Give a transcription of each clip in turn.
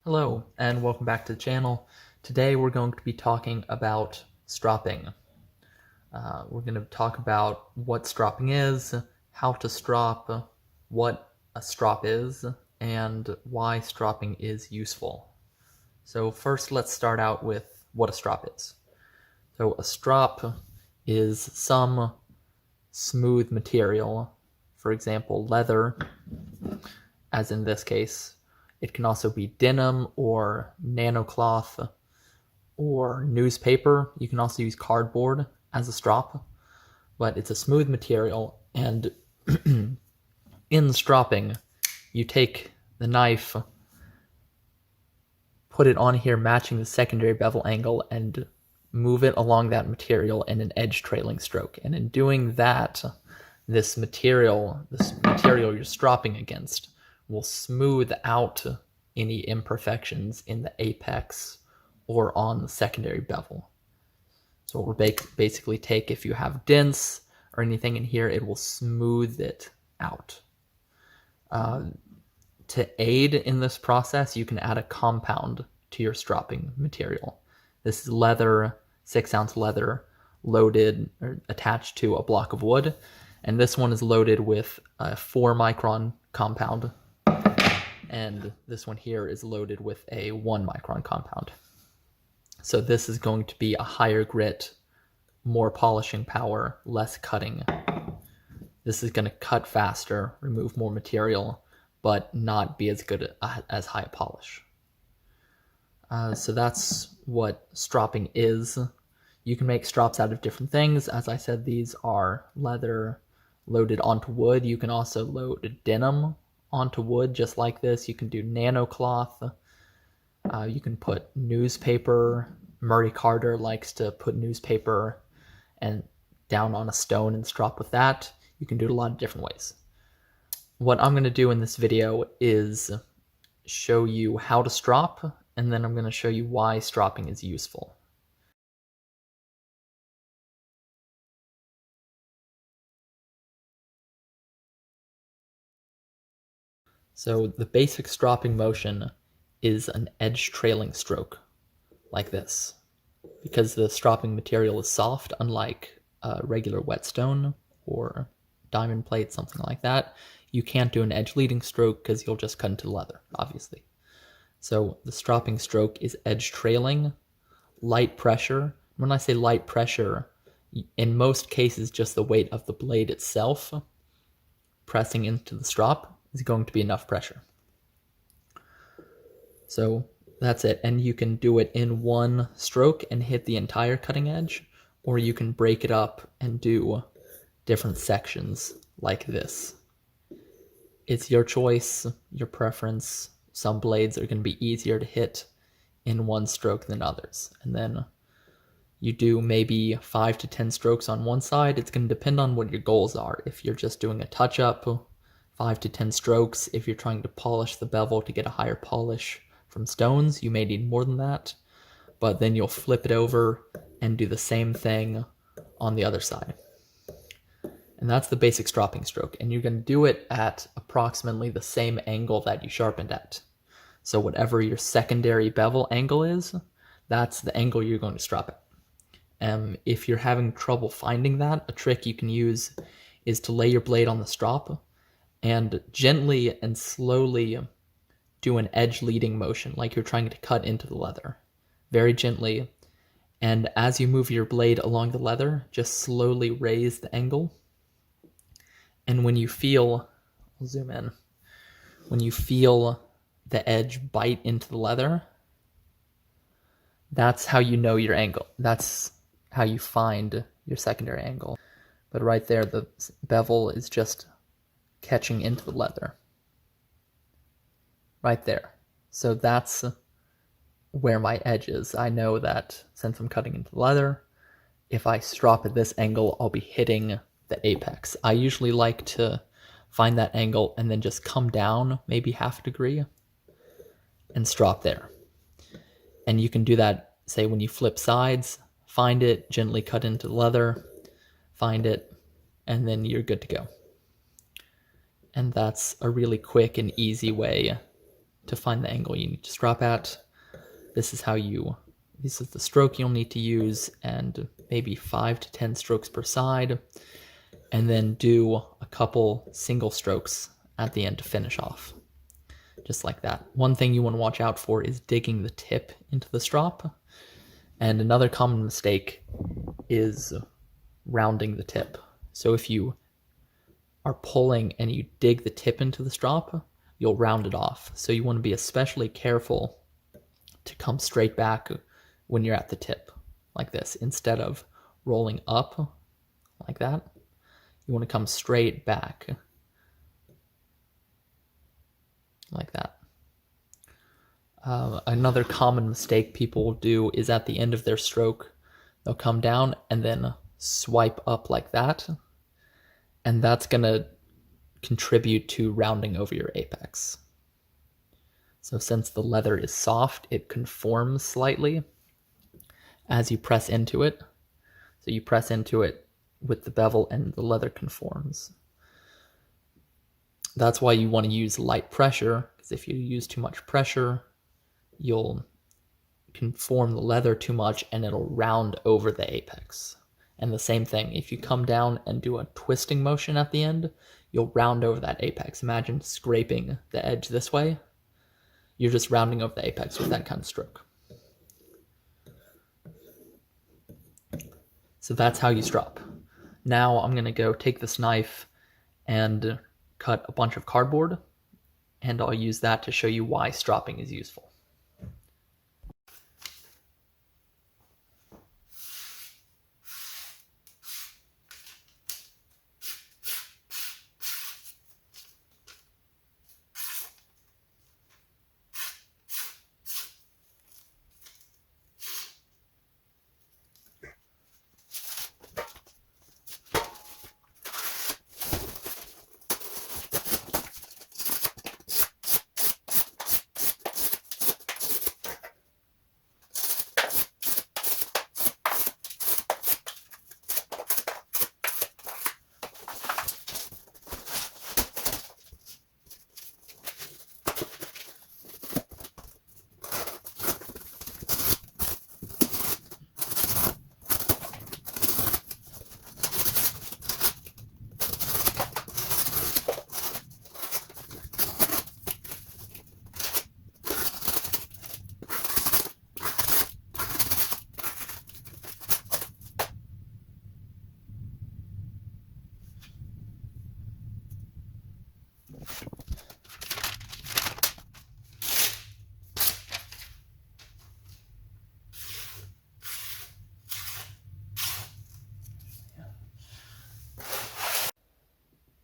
Hello, and welcome back to the channel. Today we're going to be talking about stropping. We're going to talk about what stropping is, how to strop, what a strop is, and why stropping is useful. So first let's start out with what a strop is. So a strop is some smooth material, for example leather, as in this case. It can also be denim or nanocloth or newspaper. You can also use cardboard as a strop, but it's a smooth material. And in stropping, you take the knife, put it on here matching the secondary bevel angle, and move it along that material in an edge trailing stroke. And in doing that, this material you're stropping against will smooth out any imperfections in the apex or on the secondary bevel. So what we're basically take, if you have dents or anything in here, it will smooth it out. To aid in this process, you can add a compound to your stropping material. This is leather, 6-ounce leather, loaded or attached to a block of wood. And this one is loaded with a 4-micron compound. And this one here is loaded with a 1-micron compound. So this is going to be a higher grit, more polishing power, less cutting. This is going to cut faster, remove more material, but not be as good as high polish. So that's what stropping is. You can make strops out of different things. As I said, these are leather loaded onto wood. You can also load denim onto wood just like this. You can do nano cloth. You can put newspaper. Murray Carter likes to put newspaper and down on a stone and strop with that. You can do it a lot of different ways. What I'm going to do in this video is show you how to strop, and then I'm going to show you why stropping is useful. So the basic stropping motion is an edge trailing stroke, like this. Because the stropping material is soft, unlike regular whetstone or diamond plate, something like that, you can't do an edge leading stroke because you'll just cut into leather, obviously. So the stropping stroke is edge trailing, light pressure. When I say light pressure, in most cases just the weight of the blade itself pressing into the strop is going to be enough pressure. So that's it. And you can do it in one stroke and hit the entire cutting edge, or you can break it up and do different sections like this. It's your choice, your preference. Some blades are going to be easier to hit in one stroke than others. And then you do maybe 5 to 10 strokes on one side. It's going to depend on what your goals are. If you're just doing a touch-up, 5 to 10 strokes. If you're trying to polish the bevel to get a higher polish from stones, you may need more than that. But then you'll flip it over and do the same thing on the other side. And that's the basic stropping stroke. And you're going to do it at approximately the same angle that you sharpened at. So whatever your secondary bevel angle is, that's the angle you're going to strop at. If you're having trouble finding that, a trick you can use is to lay your blade on the strop and gently and slowly do an edge leading motion, like you're trying to cut into the leather. Very gently. And as you move your blade along the leather, just slowly raise the angle. And when you feel, I'll zoom in, when you feel the edge bite into the leather, that's how you know your angle. That's how you find your secondary angle. But right there, the bevel is just catching into the leather. Right there. So that's where my edge is. I know that since I'm cutting into the leather, if I strop at this angle, I'll be hitting the apex. I usually like to find that angle and then just come down maybe half a degree and strop there. And you can do that, say, when you flip sides, find it, gently cut into the leather, find it, and then you're good to go. And that's a really quick and easy way to find the angle you need to strop at. This is the stroke you'll need to use, and maybe 5 to 10 strokes per side, and then do a couple single strokes at the end to finish off. Just like that. One thing you want to watch out for is digging the tip into the strop. And another common mistake is rounding the tip. So if you are pulling and you dig the tip into the strop, you'll round it off. So you want to be especially careful to come straight back when you're at the tip, like this. Instead of rolling up like that, you want to come straight back like that. Another common mistake people will do is at the end of their stroke, they'll come down and then swipe up like that, and that's going to contribute to rounding over your apex. So since the leather is soft, it conforms slightly as you press into it. So you press into it with the bevel and the leather conforms. That's why you want to use light pressure, because if you use too much pressure, you'll conform the leather too much and it'll round over the apex. And the same thing, if you come down and do a twisting motion at the end, you'll round over that apex. Imagine scraping the edge this way. You're just rounding over the apex with that kind of stroke. So that's how you strop. Now I'm going to go take this knife and cut a bunch of cardboard, and I'll use that to show you why stropping is useful.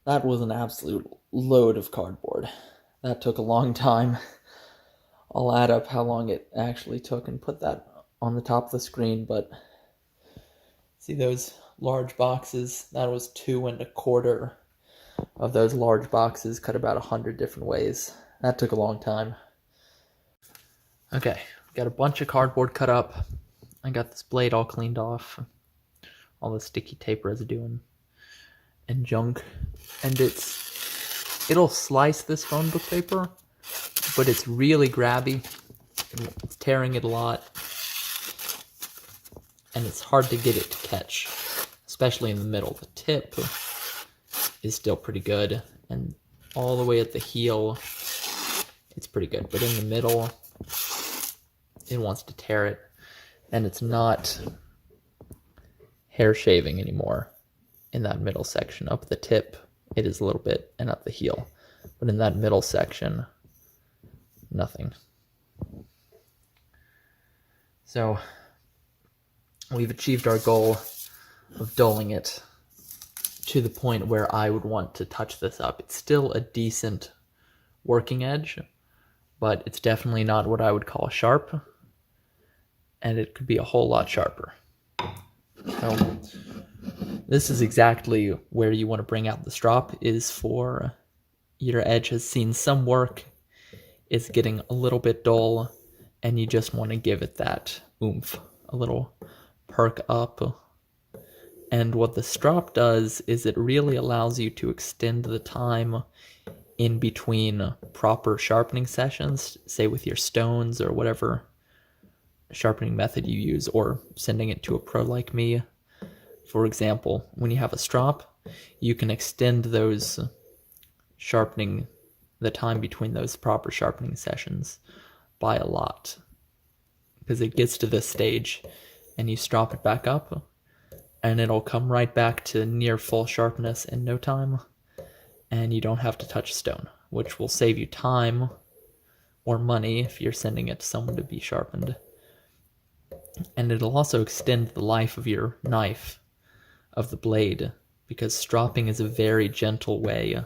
That was an absolute load of cardboard. That took a long time. I'll add up how long it actually took and put that on the top of the screen, but see those large boxes? That was 2 1/4 of those large boxes cut about 100 different ways. That took a long time. Okay, got a bunch of cardboard cut up. I got this blade all cleaned off. All the sticky tape residue and junk. And it'll slice this phone book paper, but it's really grabby. It's tearing it a lot. And it's hard to get it to catch, especially in the middle. The tip is still pretty good, and all the way at the heel, it's pretty good. But in the middle, it wants to tear it, and it's not hair shaving anymore in that middle section. Up the tip, it is a little bit, and up the heel. But in that middle section, nothing. So we've achieved our goal of dulling it to the point where I would want to touch this up. It's still a decent working edge, but it's definitely not what I would call sharp, and it could be a whole lot sharper. So this is exactly where you want to bring out the strop, is for your edge has seen some work, it's getting a little bit dull, and you just want to give it that oomph, a little perk up. And what the strop does is it really allows you to extend the time in between proper sharpening sessions, say with your stones or whatever sharpening method you use, or sending it to a pro like me. For example, when you have a strop, you can extend those sharpening, the time between those proper sharpening sessions by a lot. Because it gets to this stage and you strop it back up and it'll come right back to near full sharpness in no time, and you don't have to touch stone, which will save you time or money if you're sending it to someone to be sharpened. And it'll also extend the life of your knife, of the blade, because stropping is a very gentle way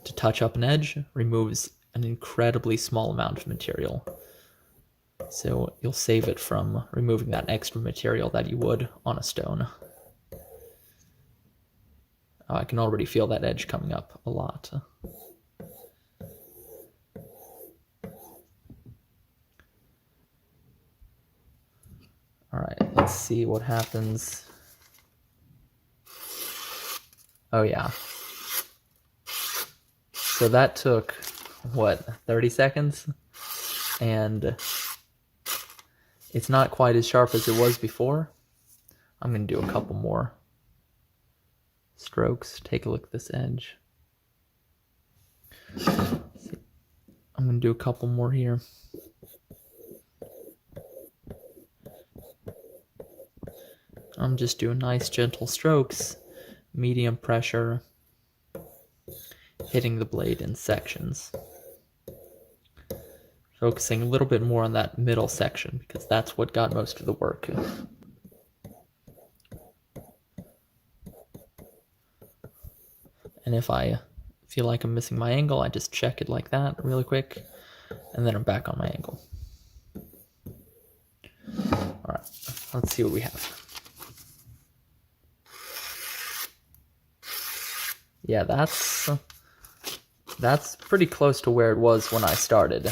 to touch up an edge, removes an incredibly small amount of material. So you'll save it from removing that extra material that you would on a stone. Oh, I can already feel that edge coming up a lot. All right, let's see what happens. Oh yeah. So that took, what, 30 seconds? And it's not quite as sharp as it was before. I'm going to do a couple more strokes. Take a look at this edge. I'm going to do a couple more here. I'm just doing nice gentle strokes, medium pressure, hitting the blade in sections. Focusing a little bit more on that middle section because that's what got most of the work. And if I feel like I'm missing my angle, I just check it like that really quick, and then I'm back on my angle. All right, let's see what we have. Yeah, that's pretty close to where it was when I started.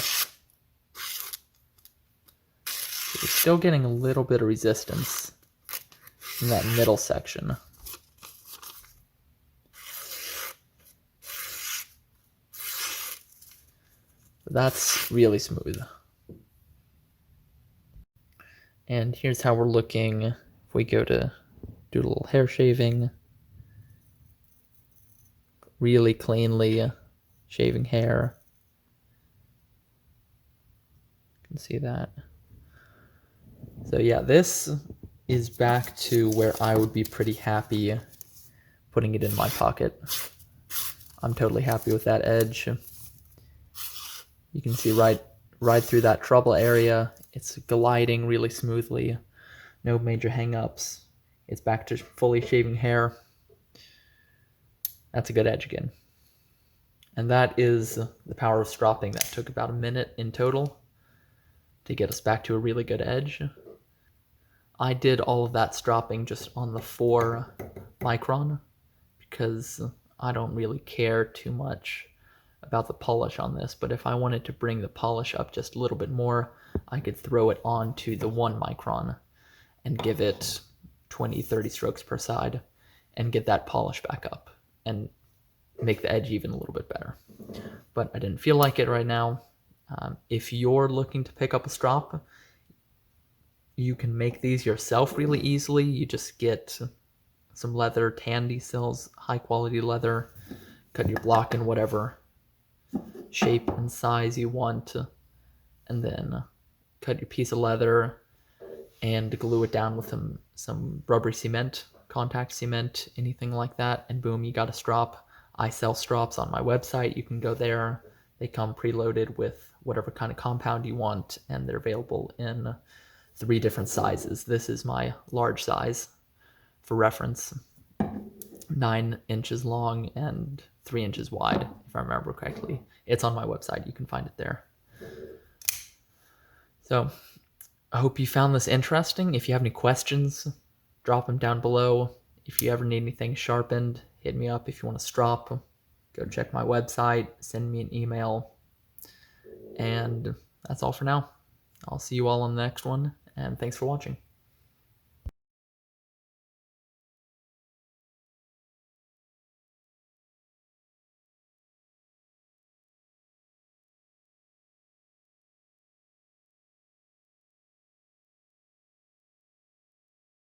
We're still getting a little bit of resistance in that middle section. But that's really smooth. And here's how we're looking if we go to do a little hair shaving. Really cleanly shaving hair. You can see that. So yeah, this is back to where I would be pretty happy putting it in my pocket. I'm totally happy with that edge. You can see right through that trouble area. It's gliding really smoothly. No major hang-ups. It's back to fully shaving hair. That's a good edge again. And that is the power of stropping. That took about a minute in total to get us back to a really good edge. I did all of that stropping just on the 4 micron because I don't really care too much about the polish on this, but if I wanted to bring the polish up just a little bit more, I could throw it onto the 1 micron and give it 20-30 strokes per side and get that polish back up and make the edge even a little bit better. But I didn't feel like it right now. If you're looking to pick up a strop, you can make these yourself really easily. You just get some leather, Tandy sells high quality leather, cut your block in whatever shape and size you want, and then cut your piece of leather and glue it down with some rubbery cement, contact cement, anything like that, and boom, you got a strop. I sell strops on my website. You can go there. They come preloaded with whatever kind of compound you want, and they're available in 3 different sizes. This is my large size for reference, 9 inches long and 3 inches wide, if I remember correctly. It's on my website. You can find it there. So I hope you found this interesting. If you have any questions, drop them down below. If you ever need anything sharpened, hit me up. If you want to strop, go check my website, send me an email. And that's all for now. I'll see you all on the next one, and thanks for watching.